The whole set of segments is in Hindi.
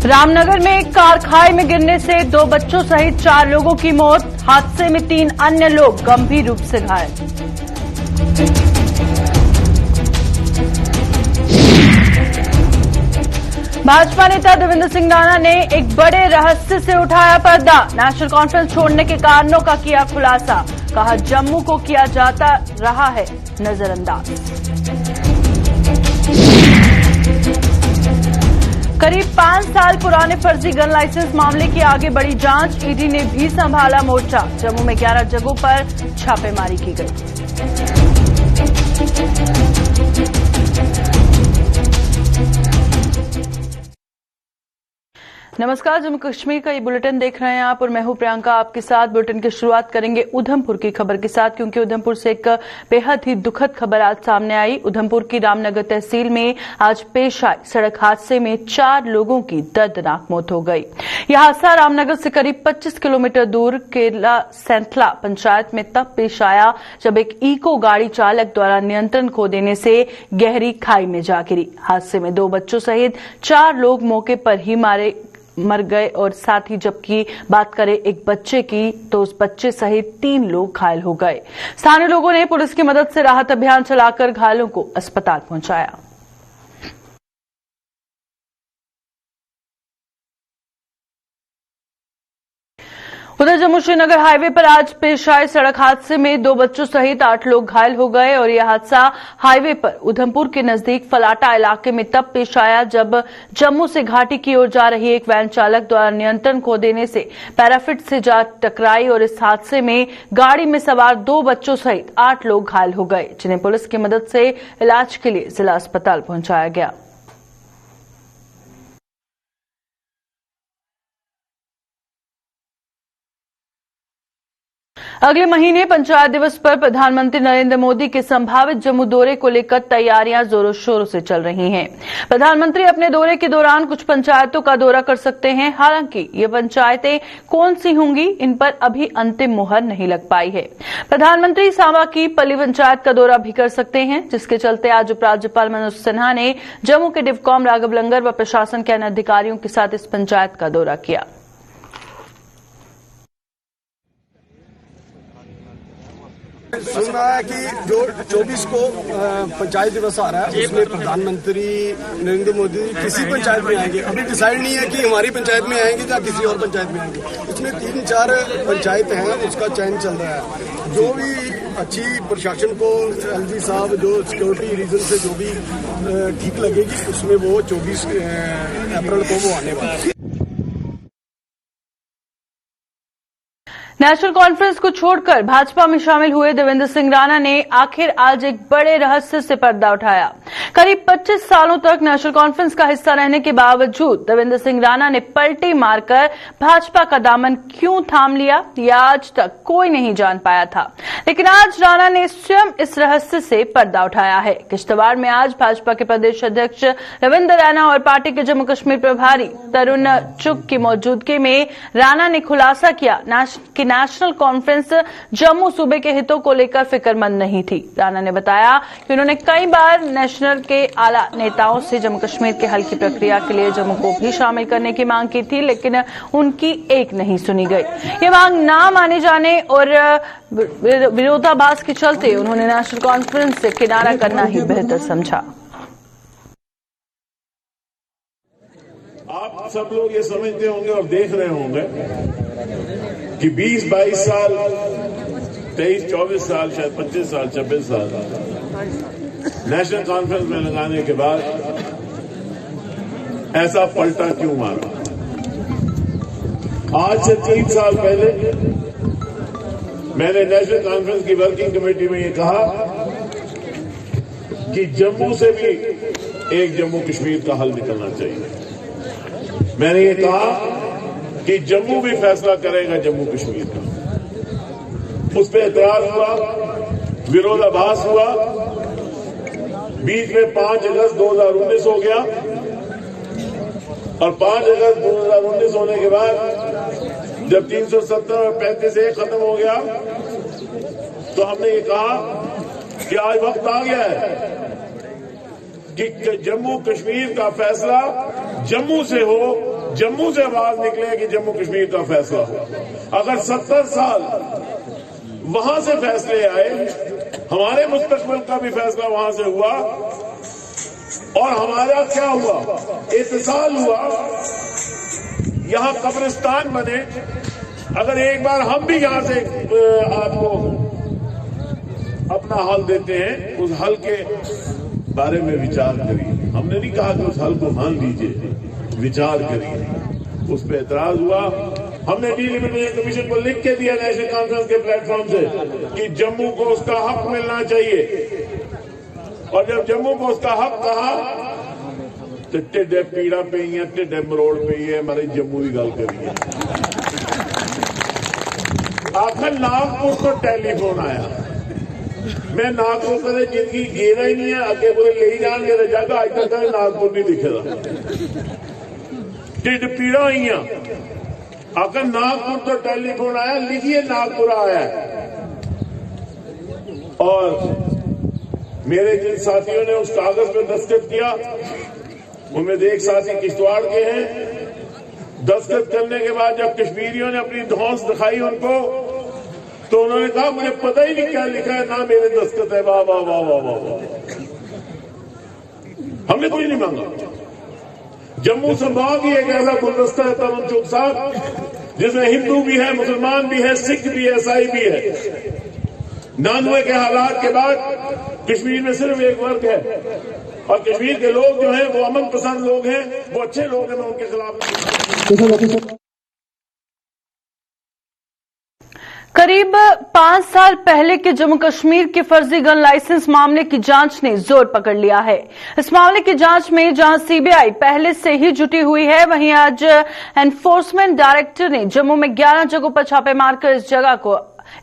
रामनगर में एक कार खाई में गिरने से 2 बच्चों सहित 4 लोगों की मौत। हादसे में 3 अन्य लोग गंभीर रूप से घायल। भाजपा नेता देवेंद्र सिंह राणा ने एक बड़े रहस्य से उठाया पर्दा। नेशनल कॉन्फ्रेंस छोड़ने के कारणों का किया खुलासा। कहा, जम्मू को किया जाता रहा है नजरअंदाज। करीब 5 साल पुराने फर्जी गन लाइसेंस मामले की आगे बढ़ी जांच। ईडी ने भी संभाला मोर्चा। जम्मू में 11 जगहों पर छापेमारी की गई। नमस्कार, जम्मू कश्मीर का ये बुलेटिन देख रहे हैं आप और मैं हूं प्रियंका आपके साथ। बुलेटिन की शुरुआत करेंगे उधमपुर की खबर के साथ, क्योंकि उधमपुर से एक बेहद ही दुखद खबर आज सामने आई। उधमपुर की रामनगर तहसील में आज पेश आए सड़क हादसे में 4 लोगों की दर्दनाक मौत हो गई। यह हादसा रामनगर से करीब 25 किलोमीटर दूर केला सेंथला पंचायत में तब पेश आया जब एक इको गाड़ी चालक द्वारा नियंत्रण खो देने से गहरी खाई में जा गिरी। हादसे में 2 बच्चों सहित 4 लोग मौके पर ही मर गए और साथ ही जबकि बात करें एक बच्चे की तो उस बच्चे सहित 3 लोग घायल हो गए। स्थानीय लोगों ने पुलिस की मदद से राहत अभियान चलाकर घायलों को अस्पताल पहुंचाया। उधर जम्मू श्रीनगर हाईवे पर आज पेश आए सड़क हादसे में 2 बच्चों सहित 8 लोग घायल हो गए और यह हादसा हाईवे पर उधमपुर के नजदीक फलाटा इलाके में तब पेश आया जब जम्मू से घाटी की ओर जा रही एक वैन चालक द्वारा नियंत्रण खो देने से पैराफिट से जा टकराई और इस हादसे में गाड़ी में सवार 2 बच्चों सहित 8 लोग घायल हो गए, जिन्हें पुलिस की मदद से इलाज के लिए जिला अस्पताल पहुंचाया गया। अगले महीने पंचायत दिवस पर प्रधानमंत्री नरेंद्र मोदी के संभावित जम्मू दौरे को लेकर तैयारियां जोरों शोरों से चल रही हैं। प्रधानमंत्री अपने दौरे के दौरान कुछ पंचायतों का दौरा कर सकते हैं। हालांकि ये पंचायतें कौन सी होंगी, इन पर अभी अंतिम मुहर नहीं लग पाई है। प्रधानमंत्री सांबा की पल्ली पंचायत का दौरा भी कर सकते हैं, जिसके चलते आज उपराज्यपाल मनोज सिन्हा ने जम्मू के डिवकॉम राघव लंगर व प्रशासन के अन्य अधिकारियों के साथ इस पंचायत का दौरा किया। सुना है कि जो 24 को पंचायत दिवस आ रहा है, उसमें प्रधानमंत्री नरेंद्र मोदी किसी पंचायत में आएंगे। अभी डिसाइड नहीं है कि हमारी पंचायत में आएंगे या किसी और पंचायत में आएंगे। इसमें 3-4 पंचायत हैं, उसका चयन चल रहा है। जो भी अच्छी प्रशासन को एलजी साहब जो सिक्योरिटी रीजन से जो भी ठीक लगेगी, उसमें वो 24 अप्रैल को वो आने वाला है। नेशनल कॉन्फ्रेंस को छोड़कर भाजपा में शामिल हुए देवेंद्र सिंह राणा ने आखिर आज एक बड़े रहस्य से पर्दा उठाया। करीब 25 सालों तक नेशनल कॉन्फ्रेंस का हिस्सा रहने के बावजूद देवेंद्र सिंह राणा ने पलटी मारकर भाजपा का दामन क्यों थाम लिया, यह आज तक कोई नहीं जान पाया था। लेकिन आज राणा ने स्वयं इस रहस्य से पर्दा उठाया है। किश्तवाड़ में आज भाजपा के प्रदेश अध्यक्ष रविंद्र रैना और पार्टी के जम्मू कश्मीर प्रभारी तरुण चुग की मौजूदगी में राणा ने खुलासा किया कि नेशनल कॉन्फ्रेंस जम्मू सूबे के हितों को लेकर फिक्रमंद नहीं थी। राणा ने बताया कि उन्होंने कई बार नेशनल के आला नेताओं से जम्मू कश्मीर के हल की प्रक्रिया के लिए जम्मू को भी शामिल करने की मांग की थी, लेकिन उनकी एक नहीं सुनी गई। ये मांग ना माने जाने और विरोधाभास के चलते उन्होंने नेशनल कॉन्फ्रेंस से किनारा करना ही बेहतर समझा। आप सब लोग ये समझते होंगे और देख रहे होंगे कि 20-22 साल, 23-24 साल, शायद 25 साल, 26 साल नेशनल कॉन्फ्रेंस में लगाने के बाद ऐसा पलटा क्यों मारा। आज से 3 साल पहले मैंने नेशनल कॉन्फ्रेंस की वर्किंग कमेटी में ये कहा कि जम्मू से भी एक जम्मू कश्मीर का हल निकलना चाहिए। मैंने ये कहा कि जम्मू भी फैसला करेगा जम्मू कश्मीर का। उस पर एतराज हुआ, विरोधाभास हुआ। बीच में 5 अगस्त 2019 हो गया और 5 अगस्त 2019 होने के बाद जब 370 और 35A खत्म हो गया तो हमने ये कहा कि आज वक्त आ गया है कि जम्मू कश्मीर का फैसला जम्मू से हो, जम्मू से आवाज निकले कि जम्मू कश्मीर का फैसला हो। अगर 70 साल वहां से फैसले आए, हमारे मुस्तकबिल का भी फैसला वहां से हुआ, और हमारा क्या हुआ, इत्तिसाल हुआ, यहां कब्रिस्तान बने। अगर एक बार हम भी यहां से आपको अपना हल देते हैं, उस हल के बारे में विचार करिए। हमने नहीं कहा कि उस हल को मान लीजिए, विचार करिए। उस पर एतराज हुआ, हमने डिलिमिटेशन कमीशन को लिख के दिया नेशनल कॉन्फ्रेंस के प्लेटफॉर्म से कि जम्मू को उसका हक मिलना चाहिए। और जब जम्मू को उसका हक कहा तो टिड्डे पीड़ा पे ही है, टिड्डे मरोड़ पे ही है, हमारे जम्मू की गल करिए। आखिर नागपुर को टेलीफोन आया, मैं नागपुर कदे जिंदगी गेना ही नहीं है, अगे पूरे ले जाएंगे तो जाएगा, अज तक नागपुर नहीं दिखेगा। टिड्ड पीड़ा ही आखिर नागपुर तो टेलीफोन आया, लिखिए नागपुर आया। और मेरे जिन साथियों ने उस कागज पे दस्तखत किया, उनमें से एक साथी किश्तवाड़ के हैं। दस्तखत करने के बाद जब कश्मीरियों ने अपनी धौंस दिखाई उनको, तो उन्होंने कहा मुझे पता ही नहीं क्या लिखा है, ना मेरे दस्तखत है। वाह वाह वाह वाह वाह वाह। हमने कुछ नहीं मांगा। जम्मू संभाग ही एक ऐसा गुलदस्ता है तरुण चुग साहब, जिसमें हिंदू भी है, मुसलमान भी है, सिख भी है, ईसाई भी है। 99 के हालात के बाद कश्मीर में सिर्फ एक वर्ग है, और कश्मीर के लोग जो हैं वो अमन पसंद लोग हैं, वो अच्छे लोग हैं, मैं उनके खिलाफ। करीब 5 साल पहले के जम्मू कश्मीर के फर्जी गन लाइसेंस मामले की जांच ने जोर पकड़ लिया है। इस मामले की जांच में जहां सीबीआई पहले से ही जुटी हुई है, वहीं आज एनफोर्समेंट डायरेक्टर ने जम्मू में 11 जगहों पर छापे मारकर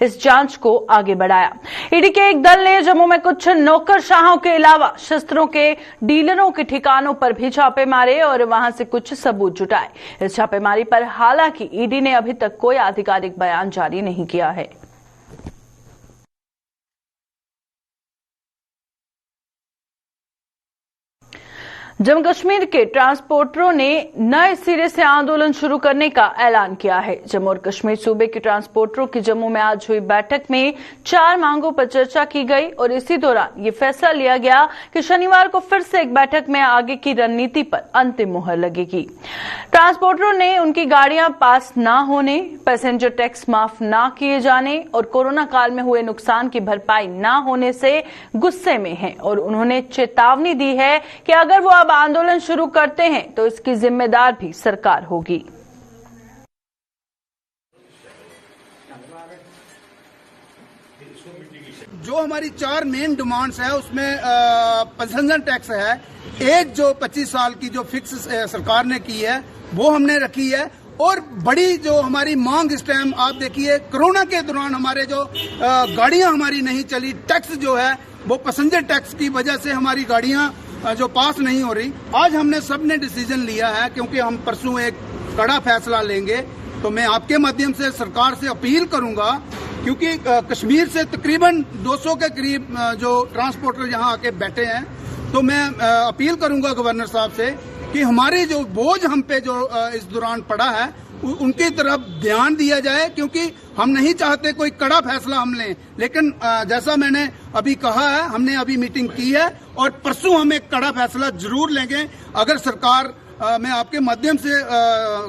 इस जांच को आगे बढ़ाया। ईडी के एक दल ने जम्मू में कुछ नौकरशाहों के अलावा शस्त्रों के डीलरों के ठिकानों पर भी छापे मारे और वहां से कुछ सबूत जुटाए। इस छापेमारी पर हालांकि ईडी ने अभी तक कोई आधिकारिक बयान जारी नहीं किया है। जम्मू कश्मीर के ट्रांसपोर्टरों ने नए सिरे से आंदोलन शुरू करने का ऐलान किया है। जम्मू और कश्मीर सूबे के ट्रांसपोर्टरों की जम्मू में आज हुई बैठक में 4 मांगों पर चर्चा की गई और इसी दौरान ये फैसला लिया गया कि शनिवार को फिर से एक बैठक में आगे की रणनीति पर अंतिम मुहर लगेगी। ट्रांसपोर्टरों ने उनकी गाड़ियां पास न होने, पैसेंजर टैक्स माफ न किए जाने और कोरोना काल में हुए नुकसान की भरपाई न होने से गुस्से में हैं और उन्होंने चेतावनी दी है कि अगर वो आंदोलन शुरू करते हैं तो इसकी जिम्मेदार भी सरकार होगी। जो हमारी 4 मेन डिमांड्स है उसमें पैसेंजर टैक्स है, एज जो 25 साल की जो फिक्स सरकार ने की है वो हमने रखी है। और बड़ी जो हमारी मांग इस टाइम आप देखिए, कोरोना के दौरान हमारे जो गाड़ियां हमारी नहीं चली, टैक्स जो है वो पैसेंजर टैक्स की वजह से हमारी गाड़ियां जो पास नहीं हो रही। आज हमने सबने डिसीजन लिया है, क्योंकि हम परसों एक कड़ा फैसला लेंगे, तो मैं आपके माध्यम से सरकार से अपील करूंगा, क्योंकि कश्मीर से तकरीबन 200 के करीब जो ट्रांसपोर्टर यहाँ आके बैठे हैं, तो मैं अपील करूंगा गवर्नर साहब से कि हमारे जो बोझ हम पे जो इस दौरान पड़ा है उनकी तरफ ध्यान दिया जाए, क्योंकि हम नहीं चाहते कोई कड़ा फैसला हम लें। लेकिन जैसा मैंने अभी कहा है, हमने अभी मीटिंग की है और परसों हम एक कड़ा फैसला जरूर लेंगे। अगर सरकार, मैं आपके माध्यम से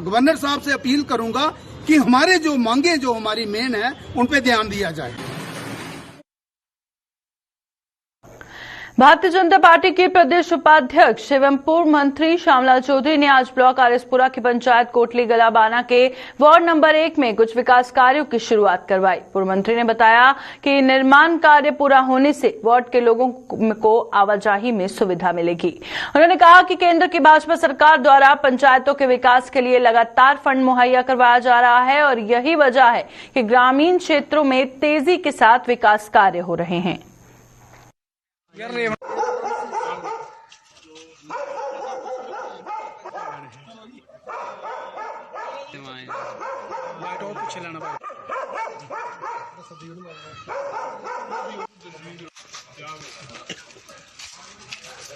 गवर्नर साहब से अपील करूंगा कि हमारे जो मांगे जो हमारी मेन है उन पे ध्यान दिया जाए। भारतीय जनता पार्टी के प्रदेश उपाध्यक्ष एवं पूर्व मंत्री श्यामलाल चौधरी ने आज ब्लॉक आरएसपुरा की पंचायत कोटली गलाबाना के वार्ड नंबर 1 में कुछ विकास कार्यों की शुरुआत करवाई। पूर्व मंत्री ने बताया कि निर्माण कार्य पूरा होने से वार्ड के लोगों को आवाजाही में सुविधा मिलेगी। उन्होंने कहा कि केंद्र की भाजपा सरकार द्वारा पंचायतों के विकास के लिए लगातार फंड मुहैया करवाया जा रहा है और यही वजह है कि ग्रामीण क्षेत्रों में तेजी के साथ विकास कार्य हो रहे हैं।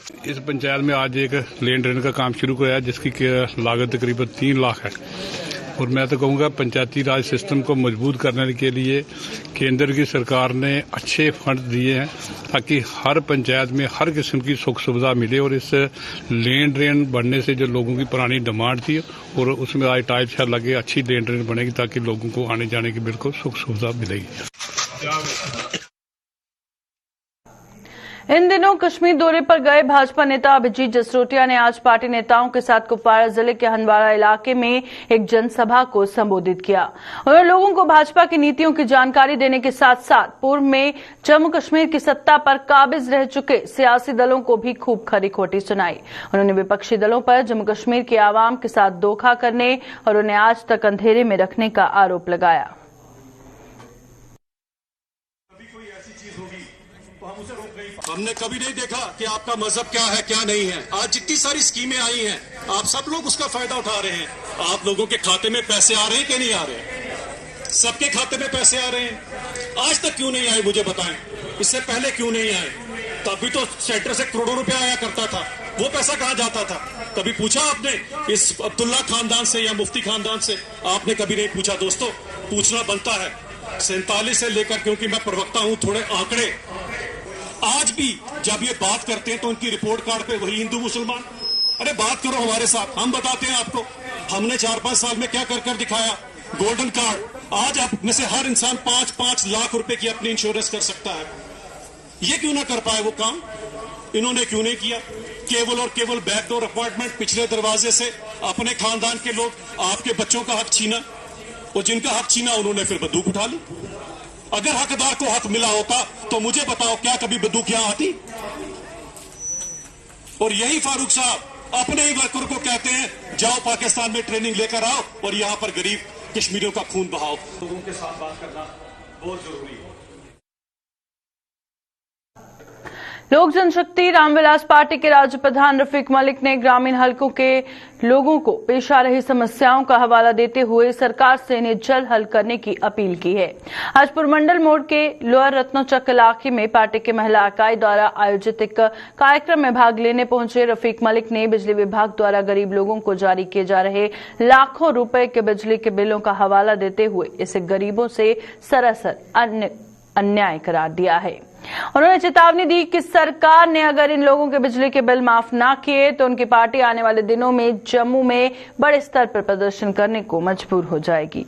इस पंचायत में आज एक लेन ड्रेन का काम शुरू किया जिसकी लागत तकरीबन 3 लाख है और मैं तो कहूँगा पंचायती राज सिस्टम को मजबूत करने के लिए केंद्र की सरकार ने अच्छे फंड दिए हैं ताकि हर पंचायत में हर किस्म की सुख सुविधा मिले और इस लेन ड्रेन बनने से जो लोगों की पुरानी डिमांड थी और उसमें आज टाइप शायद लगे अच्छी लेन ड्रेन बनेगी ताकि लोगों को आने जाने की बिल्कुल सुख सुविधा मिलेगी। इन दिनों कश्मीर दौरे पर गए भाजपा नेता अभिजीत जसरोटिया ने आज पार्टी नेताओं के साथ कुपवाड़ा जिले के हंदवाड़ा इलाके में एक जनसभा को संबोधित किया। उन्होंने लोगों को भाजपा की नीतियों की जानकारी देने के साथ साथ पूर्व में जम्मू कश्मीर की सत्ता पर काबिज रह चुके सियासी दलों को भी खूब खरी खोटी सुनाई। उन्होंने विपक्षी दलों पर जम्मू कश्मीर के आवाम के साथ धोखा करने और उन्हें आज तक अंधेरे में रखने का आरोप लगाया। हमने कभी नहीं देखा कि आपका मजहब क्या है क्या नहीं है। आज जितनी सारी स्कीमें आई हैं आप सब लोग उसका फायदा उठा रहे हैं। आप लोगों के खाते में पैसे आ रहे हैं कि नहीं आ रहे हैं? सबके खाते में पैसे आ रहे हैं। आज तक क्यों नहीं आए मुझे बताएं, इससे पहले क्यों नहीं आए? तभी तो सेंटर से करोड़ों रुपया आया करता था, वो पैसा कहाँ जाता था? कभी पूछा आपने इस अब्दुल्ला खानदान से या मुफ्ती खानदान से? आपने कभी नहीं पूछा। दोस्तों पूछना बनता है। 47 से लेकर, क्योंकि मैं प्रवक्ता हूं, थोड़े आंकड़े आज भी जब ये बात करते हैं तो उनकी रिपोर्ट कार्ड पे वही हिंदू मुसलमान। अरे बात करो हमारे साथ, हम बताते हैं आपको हमने 4-5 साल में क्या कर कर दिखाया। गोल्डन कार्ड आज आप में से हर इंसान 5-5 लाख रुपए की अपनी इंश्योरेंस कर सकता है। ये क्यों ना कर पाए वो काम? इन्होंने क्यों नहीं किया? केवल और केवल बैकडोर अपॉइंटमेंट, पिछले दरवाजे से अपने खानदान के लोग आपके बच्चों का हक छीना, और जिनका हक छीना उन्होंने फिर बंदूक उठा ली। अगर हकदार को हक मिला होता तो मुझे बताओ क्या कभी बंदूक यहां आती? और यही फारूक साहब अपने ही वर्कर को कहते हैं जाओ पाकिस्तान में ट्रेनिंग लेकर आओ और यहां पर गरीब कश्मीरियों का खून बहाओ। लोगों के साथ बात करना बहुत जरूरी है। लोक जनशक्ति रामविलास पार्टी के राज्य प्रधान रफीक मलिक ने ग्रामीण हलकों के लोगों को पेश आ रही समस्याओं का हवाला देते हुए सरकार से इन्हें जल्द हल करने की अपील की है। आज पुरमंडल मोड़ के लोअर रत्नोचक इलाके में पार्टी के महिला इकाई द्वारा आयोजित एक कार्यक्रम में भाग लेने पहुंचे रफीक मलिक ने बिजली विभाग द्वारा गरीब लोगों को जारी किए जा रहे लाखों रुपए के बिजली के बिलों का हवाला देते हुए इसे गरीबों से सरासर अन्याय करार दिया है। उन्होंने चेतावनी दी कि सरकार ने अगर इन लोगों के बिजली के बिल माफ ना किए तो उनकी पार्टी आने वाले दिनों में जम्मू में बड़े स्तर पर प्रदर्शन करने को मजबूर हो जाएगी।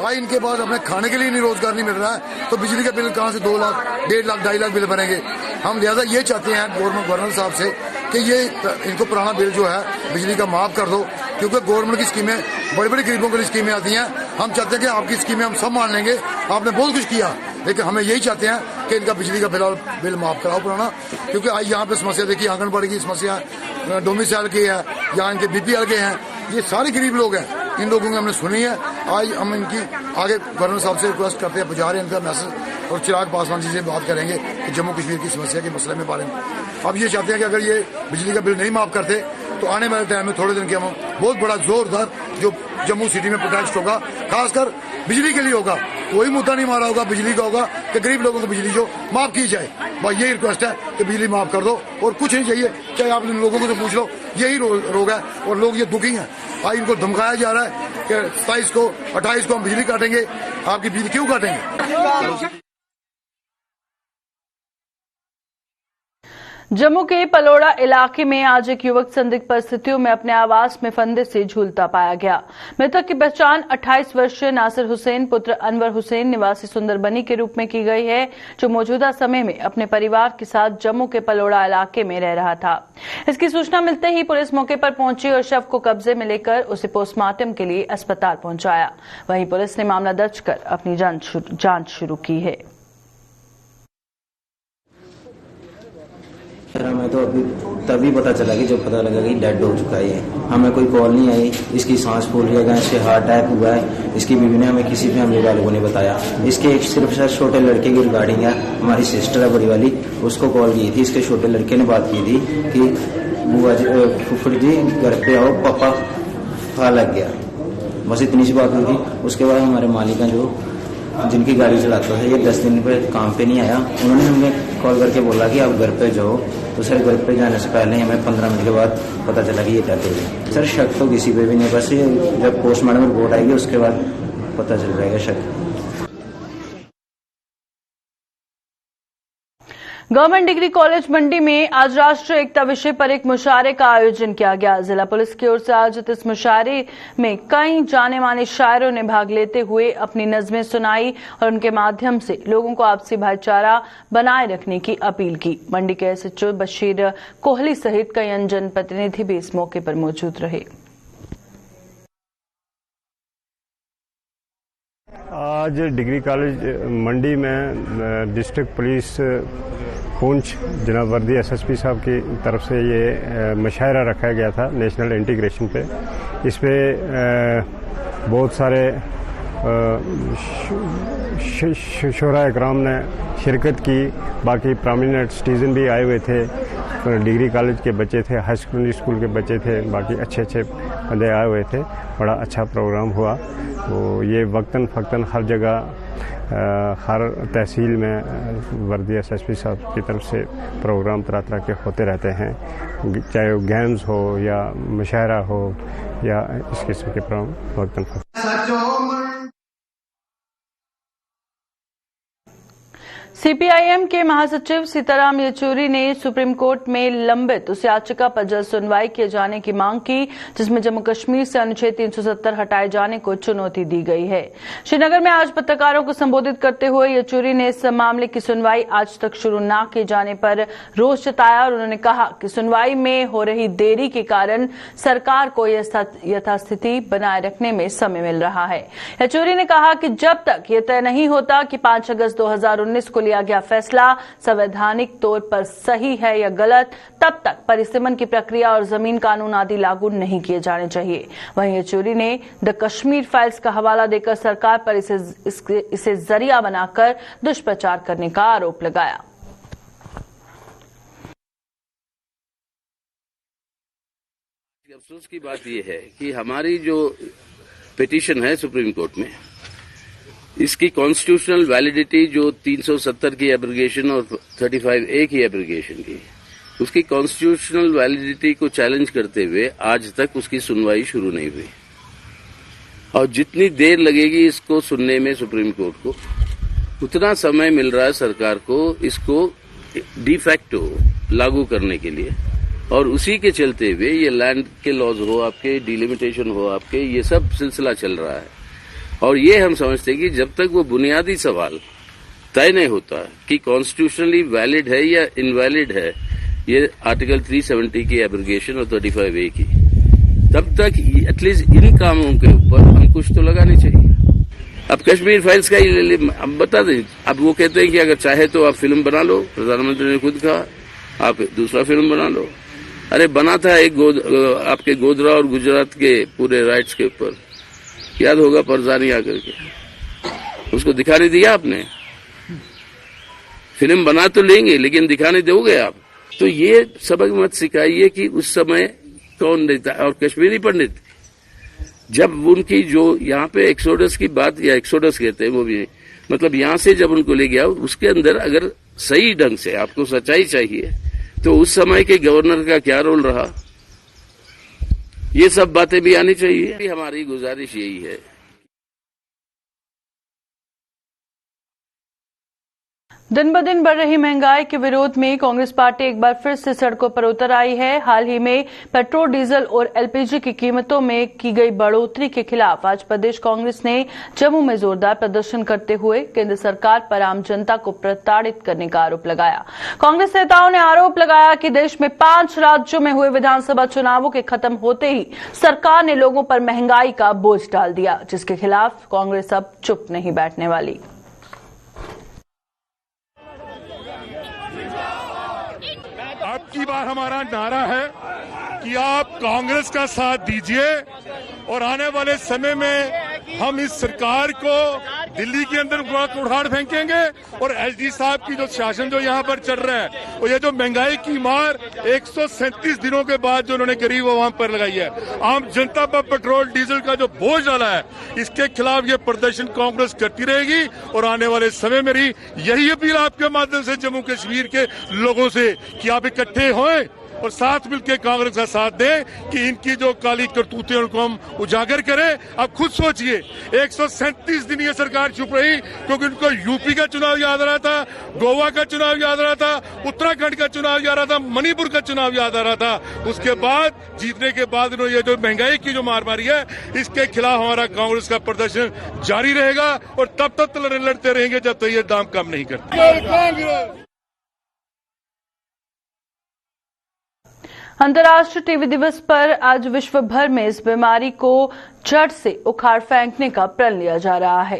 इनके पास अपने खाने के लिए नहीं रोजगार नहीं मिल रहा है तो बिजली का बिल कहां से 2 लाख, 1.5 लाख, 2.5 लाख बिल बनेंगे। हम लिहाजा ये चाहते हैं गवर्नर साहब से कि ये इनको पुराना बिल जो है बिजली का माफ कर दो, क्योंकि गवर्नमेंट की स्कीमें बड़े बड़े गरीबों के लिए स्कीमें आती हैं। हम चाहते हैं कि आपकी स्कीमें हम सब मान लेंगे, आपने बहुत कुछ किया, लेकिन हमें यही चाहते हैं कि इनका बिजली का बिल माफ कराओ पुराना। क्योंकि आज यहाँ पे समस्या देखिए, आंगनबाड़ी की समस्या, डोमिसाइल की है, यहाँ इनके BPL के हैं, ये सारे गरीब लोग हैं। इन लोगों की हमने सुनी है। आज हम इनकी आगे गवर्नर साहब से रिक्वेस्ट करते हैं, बुझा रहे हैं इनका मैसेज, और चिराग पासवान जी से बात करेंगे कि जम्मू कश्मीर की समस्या के मसले में बारे में। अब ये चाहते हैं कि अगर ये बिजली का बिल नहीं माफ करते तो आने वाले टाइम में थोड़े दिन के हम बहुत बड़ा जोरदार जो जम्मू सिटी में प्रोटेस्ट होगा, खासकर बिजली के लिए होगा। कोई मुद्दा नहीं मारा होगा, बिजली का होगा कि गरीब लोगों को बिजली जो माफ की जाए। बस यही रिक्वेस्ट है कि बिजली माफ कर दो और कुछ नहीं चाहिए। चाहे आप इन लोगों को तो पूछ लो, यही रोग है और लोग ये दुखी हैं। आज इनको धमकाया जा रहा है कि 27 को 28 को हम बिजली काटेंगे। आपकी बिजली क्यों काटेंगे? जम्मू के पलोड़ा इलाके में आज एक युवक संदिग्ध परिस्थितियों में अपने आवास में फंदे से झूलता पाया गया। मृतक की पहचान 28 वर्षीय नासिर हुसैन पुत्र अनवर हुसैन निवासी सुंदरबनी के रूप में की गई है, जो मौजूदा समय में अपने परिवार के साथ जम्मू के पलोड़ा इलाके में रह रहा था। इसकी सूचना मिलते ही पुलिस मौके पर पहुंची और शव को कब्जे में लेकर उसे पोस्टमार्टम के लिए अस्पताल पहुंचाया। वहीं पुलिस ने मामला दर्ज कर अपनी जांच शुरू की है। हमें तो अभी तभी पता चला कि जब पता लगा कि डेड हो चुका है। हमें कोई कॉल नहीं आई, इसकी सांस फूल रही है, इससे हार्ट अटैक हुआ है। इसकी बीवी ने हमें किसी फैमिली वालों को नहीं बताया। इसके एक सिर्फ छोटे लड़के की रिगार्डिंग है, हमारी सिस्टर है बड़ी वाली, उसको कॉल की थी। इसके छोटे लड़के ने बात की थी कि बुआ जी, फुफड़ जी घर पे आओ, पापा खा लग गया। बस इतनी सी बात हुई थी। उसके बाद हमारे मालिक जो जिनकी गाड़ी चलाता था, ये 10 दिन पे काम पे नहीं आया। उन्होंने हमें कॉल करके बोला कि आप घर पे जाओ। तो सर घर पे जाने से पहले हमें 15 मिनट के बाद पता चला कि ये डेथ हो गई। सर शक तो किसी पे भी नहीं, बस ये जब पोस्टमार्टम रिपोर्ट आएगी उसके बाद पता चल जाएगा शक। गवर्नमेंट डिग्री कॉलेज मंडी में आज राष्ट्रीय एकता विषय पर एक मुशायरे का आयोजन किया गया। जिला पुलिस की ओर से आयोजित इस मुशायरे में कई जाने माने शायरों ने भाग लेते हुए अपनी नज़में सुनाई और उनके माध्यम से लोगों को आपसी भाईचारा बनाए रखने की अपील की। मंडी के एसएचओ बशीर कोहली सहित कई अन्य जनप्रतिनिधि भी इस मौके पर मौजूद रहे। आज डिग्री कॉलेज मंडी में डिस्ट्रिक्ट पुलिस पुंछ जनाब वर्दी एसएसपी साहब की तरफ से ये मुशायरा रखा गया था नेशनल इंटीग्रेशन पे। इस पे बहुत सारे शोरा इकराम ने शिरकत की, बाकी प्रोमिनेंट सिटीजन भी आए हुए थे, डिग्री कॉलेज के बच्चे थे, हाई सेकेंडरी स्कूल के बच्चे थे, बाकी अच्छे अच्छे बंदे आए हुए थे। बड़ा अच्छा प्रोग्राम हुआ। तो ये वक्तन फ़क्तन हर जगह हर तहसील में वर्दी एसएसपी साहब की तरफ से प्रोग्राम तरह तरह के होते रहते हैं, चाहे वो गेम्स हो या मुशायरा हो या इस किस्म के प्रोग्राम वक्तन फ़क्तन। सीपीआईएम के महासचिव सीताराम येचुरी ने सुप्रीम कोर्ट में लंबित उस याचिका पर जल्द सुनवाई किए जाने की मांग की जिसमें जम्मू कश्मीर से अनुच्छेद 370 हटाए जाने को चुनौती दी गई है। श्रीनगर में आज पत्रकारों को संबोधित करते हुए येचुरी ने इस मामले की सुनवाई आज तक शुरू न किए जाने पर रोष जताया और उन्होंने कहा कि सुनवाई में हो रही देरी के कारण सरकार को यथास्थिति बनाए रखने में समय मिल रहा है। येचुरी ने कहा कि जब तक ये तय नहीं होता कि 5 अगस्त 2019 को लिया गया फैसला संवैधानिक तौर पर सही है या गलत, तब तक परिसीमन की प्रक्रिया और जमीन कानून आदि लागू नहीं किए जाने चाहिए। वहीं येचुरी ने द कश्मीर फाइल्स का हवाला देकर सरकार पर इसे जरिया बनाकर दुष्प्रचार करने का आरोप लगाया। अफसोस की बात यह है कि हमारी जो पिटीशन है सुप्रीम कोर्ट में, इसकी कॉन्स्टिट्यूशनल वैलिडिटी जो 370 की एब्रोगेशन और 35A की एब्रोगेशन की, उसकी कॉन्स्टिट्यूशनल वैलिडिटी को चैलेंज करते हुए आज तक उसकी सुनवाई शुरू नहीं हुई। और जितनी देर लगेगी इसको सुनने में सुप्रीम कोर्ट को, उतना समय मिल रहा है सरकार को इसको डिफैक्टो लागू करने के लिए। और उसी के चलते हुए ये लैंड के लॉज हो आपके, डिलिमिटेशन हो आपके, ये सब सिलसिला चल रहा है। और ये हम समझते हैं कि जब तक वो बुनियादी सवाल तय नहीं होता कि कॉन्स्टिट्यूशनली वैलिड है या इनवैलिड है ये आर्टिकल 370 की एब्रोगेशन और 35A की, तब तक एटलीस्ट इन कामों के ऊपर अंकुश तो लगाने चाहिए। अब कश्मीर फाइल्स का ही अब बता दें, अब वो कहते हैं कि अगर चाहे तो आप फिल्म बना लो, प्रधानमंत्री ने खुद कहा आप दूसरा फिल्म बना लो। अरे बना था एक आपके गोधरा और गुजरात के पूरे राइट्स के ऊपर, याद होगा, परजानी आकर के उसको दिखाने दिया आपने। फिल्म बना तो लेंगे लेकिन दिखाने दोगे आप? तो ये सबक मत सिखाइए कि उस समय कौन नेता और कश्मीरी पंडित जब उनकी जो यहाँ पे एक्सोडस की बात, या एक्सोडस कहते हैं वो भी, मतलब यहाँ से जब उनको ले गया उसके अंदर अगर सही ढंग से आपको सच्चाई चाहिए तो उस समय के गवर्नर का क्या रोल रहा, ये सब बातें भी आनी चाहिए। हमारी गुजारिश यही है। दिन ब दिन बढ़ रही महंगाई के विरोध में कांग्रेस पार्टी एक बार फिर से सड़कों पर उतर आई है। हाल ही में पेट्रोल, डीजल और एलपीजी की कीमतों में की गई बढ़ोतरी के खिलाफ आज प्रदेश कांग्रेस ने जम्मू में जोरदार प्रदर्शन करते हुए केंद्र सरकार पर आम जनता को प्रताड़ित करने का आरोप लगाया। कांग्रेस नेताओं ने आरोप लगाया कि देश में 5 राज्यों में हुए विधानसभा चुनावों के खत्म होते ही सरकार ने लोगों पर महंगाई का बोझ डाल दिया, जिसके खिलाफ कांग्रेस अब चुप नहीं बैठने वाली। अब की बार हमारा नारा है कि आप कांग्रेस का साथ दीजिए और आने वाले समय में हम इस सरकार को दिल्ली के अंदर उखाड़ फेंकेंगे। और एलजी साहब की जो शासन जो यहाँ पर चल रहा है, और ये जो महंगाई की मार 137 दिनों के बाद जो उन्होंने गरीब आवाम पर लगाई है, आम जनता पर पेट्रोल डीजल का जो बोझ डाला है, इसके खिलाफ ये प्रदर्शन कांग्रेस करती रहेगी। और आने वाले समय मेरी यही अपील आपके माध्यम से जम्मू कश्मीर के लोगों से कि आप इकट्ठे हों और साथ मिलकर कांग्रेस का साथ दें कि इनकी जो काली करतूतें उनको हम उजागर करें। आप खुद सोचिए, 137 दिन ये सरकार चुप रही क्योंकि उनको यूपी का चुनाव याद आ रहा था, गोवा का चुनाव याद आ रहा था, उत्तराखंड का चुनाव याद आ रहा था, मणिपुर का चुनाव याद आ रहा था। उसके बाद जीतने के बाद इन्होंने ये जो महंगाई की जो मार मारी है, इसके खिलाफ हमारा कांग्रेस का प्रदर्शन जारी रहेगा और तब तक लड़ते रहेंगे जब तक ये दाम कम नहीं करते। अंतर्राष्ट्रीय टीबी दिवस पर आज विश्व भर में इस बीमारी को जड़ से उखाड़ फेंकने का प्रण लिया जा रहा है।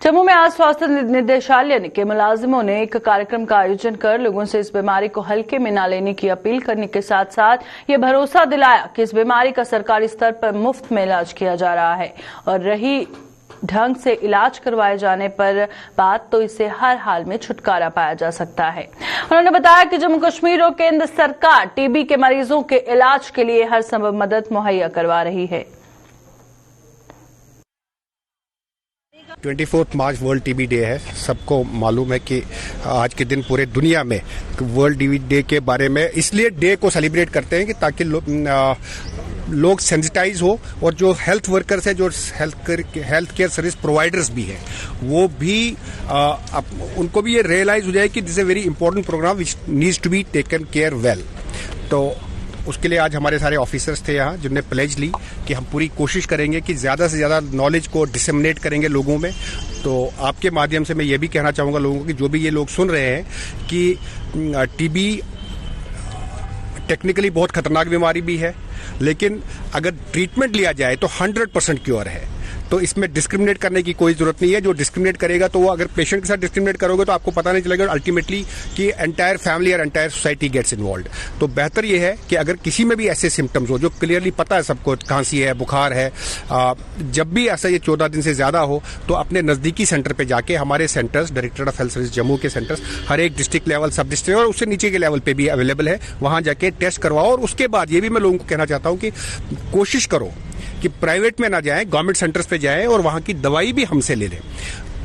जम्मू में आज स्वास्थ्य निदेशालय के मुलाजिमों ने एक कार्यक्रम का आयोजन कर लोगों से इस बीमारी को हल्के में न लेने की अपील करने के साथ साथ ये भरोसा दिलाया कि इस बीमारी का सरकारी स्तर पर मुफ्त में इलाज किया जा रहा है और रही ढंग से इलाज करवाए जाने पर बात तो इससे हर हाल में छुटकारा पाया जा सकता है। उन्होंने बताया कि जम्मू कश्मीर और केंद्र सरकार टीबी के मरीजों के इलाज के लिए हर संभव मदद मुहैया करवा रही है। 24 मार्च वर्ल्ड टीबी डे है। सबको मालूम है कि आज के दिन पूरे दुनिया में वर्ल्ड टीबी डे के बारे में इसलिए डे को सेलिब्रेट करते हैं कि ताकि लोग सेंसिटाइज हो और जो हेल्थ वर्कर्स है, जो हेल्थ केयर सर्विस प्रोवाइडर्स भी हैं, वो भी उनको भी ये रियलाइज हो जाए कि this is a very important programme which needs to be taken care well. तो उसके लिए आज हमारे सारे ऑफिसर्स थे यहाँ जिन्होंने प्लेज ली कि हम पूरी कोशिश करेंगे कि ज़्यादा से ज़्यादा नॉलेज को डिसेमिनेट करेंगे लोगों में। तो आपके माध्यम से मैं ये भी कहना चाहूँगा लोगों को कि जो भी ये लोग सुन रहे हैं कि टीबी टेक्निकली बहुत खतरनाक बीमारी भी है, लेकिन अगर ट्रीटमेंट लिया जाए तो 100% क्योर है। तो इसमें डिस्क्रिमिनेट करने की कोई जरूरत नहीं है। जो डिस्क्रिमिनेट करेगा तो वो अगर पेशेंट के साथ डिस्क्रिमिनेट करोगे तो आपको पता नहीं चलेगा अल्टीमेटली कि एंटायर फैमिली और एंटायर सोसाइटी गेट्स इन्वॉल्व। तो बेहतर ये है कि अगर किसी में भी ऐसे सिम्टम्स हो जो क्लियरली पता है सबको, खांसी है, बुखार है, जब भी ऐसा ये 14 दिन से ज्यादा हो तो अपने नजदीकी सेंटर पे जाके हमारे centres, directorate of health service Jammu के सेंटर्स हर एक डिस्ट्रिक्ट लेवल, सब डिस्ट्रिक्ट और उससे नीचे के लेवल पे भी अवेलेबल है, वहां जाके टेस्ट करवाओ। और उसके बाद ये भी मैं लोगों को कहना चाहता हूँ कि कोशिश करो कि प्राइवेट में ना जाएं, गवर्नमेंट सेंटर्स पे जाएं और वहां की दवाई भी हमसे ले लें।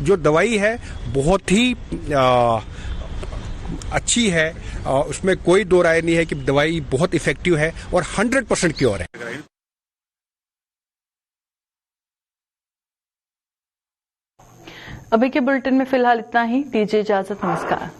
जो दवाई है बहुत ही अच्छी है, उसमें कोई दो राय नहीं है कि दवाई बहुत इफेक्टिव है और 100% क्योर है। अभी के बुलेटिन में फिलहाल इतना ही। दीजिए इजाजत, नमस्कार।